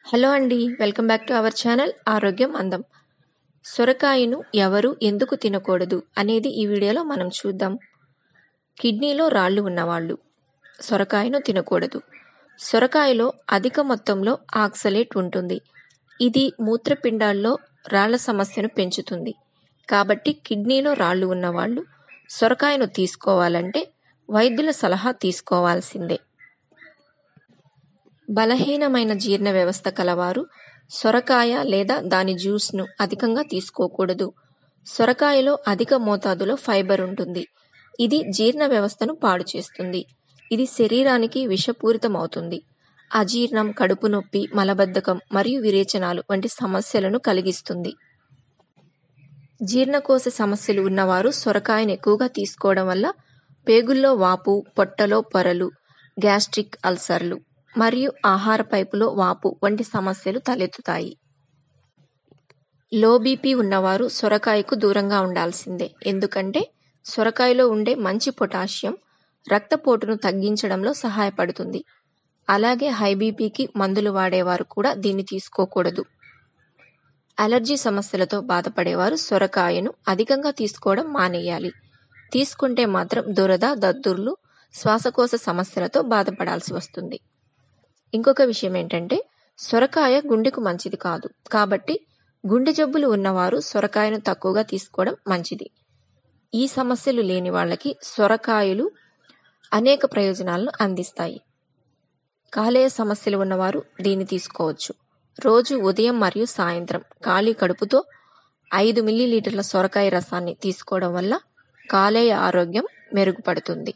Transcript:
Hello అండి. Welcome back to our channel ఆరోగ్యం అందం. సొరకాయను ఎవరు ఎందుకు తినకూడదు అనేది ఈ వీడియోలో మనం చూద్దాం. కిడ్నీలో రాళ్ళు ఉన్నవాళ్ళు సొరకాయను తినకూడదు. సొరకాయలో అధిక మొత్తంలో ఆక్సలేట్ ఉంటుంది. ఇది మూత్రపిండాల్లో రాళ్ల సమస్యను పెంచుతుంది. కాబట్టి కిడ్నీలో రాళ్ళు ఉన్నవాళ్ళు సొరకాయను తీసుకోవాలంటే వైద్యుల సలహా తీసుకోవాల్సిందే. బలహీనమైన జీర్ణ వ్యవస్థ కలవారు సొరకాయ లేదా దాని జ్యూస్ను అధికంగా తీసుకోకూడదు. సొరకాయలో అధిక మోతాదులో ఫైబర్ ఉంటుంది. ఇది జీర్ణ వ్యవస్థను పాడు చేస్తుంది. ఇది శరీరానికి విషపూరితమవుతుంది. అజీర్ణం, కడుపు నొప్పి, మలబద్ధకం మరియు విరేచనాలు వంటి సమస్యలను కలిగిస్తుంది. జీర్ణకోశ సమస్యలు ఉన్నవారు సొరకాయను ఎక్కువగా తీసుకోవడం వల్ల పేగుల్లో వాపు, పొట్టలో పొరలు, గ్యాస్ట్రిక్ అల్సర్లు మరియు ఆహార పైపులో వాపు వంటి సమస్యలు తలెత్తుతాయి. లో బీపీ ఉన్నవారు సొరకాయకు దూరంగా ఉండాల్సిందే. ఎందుకంటే సొరకాయలో ఉండే మంచి పొటాషియం రక్తపోటును తగ్గించడంలో సహాయపడుతుంది. అలాగే హై బీపీకి మందులు వాడేవారు కూడా దీన్ని తీసుకోకూడదు. అలర్జీ సమస్యలతో బాధపడేవారు సొరకాయను అధికంగా తీసుకోవడం మానేయాలి. తీసుకుంటే మాత్రం దురద, దద్దుర్లు, శ్వాసకోశ సమస్యలతో బాధపడాల్సి వస్తుంది. ఇంకొక విషయం ఏంటంటే సొరకాయ గుండెకు మంచిది కాదు. కాబట్టి గుండె జబ్బులు ఉన్నవారు సొరకాయను తక్కువగా తీసుకోవడం మంచిది. ఈ సమస్యలు లేని వాళ్ళకి సొరకాయలు అనేక ప్రయోజనాలను అందిస్తాయి. కాలేయ సమస్యలు ఉన్నవారు దీన్ని తీసుకోవచ్చు. రోజు ఉదయం మరియు సాయంత్రం ఖాళీ కడుపుతో 5 మిల్లీలీటర్ల సొరకాయ రసాన్ని తీసుకోవడం వల్ల కాలేయ ఆరోగ్యం మెరుగుపడుతుంది.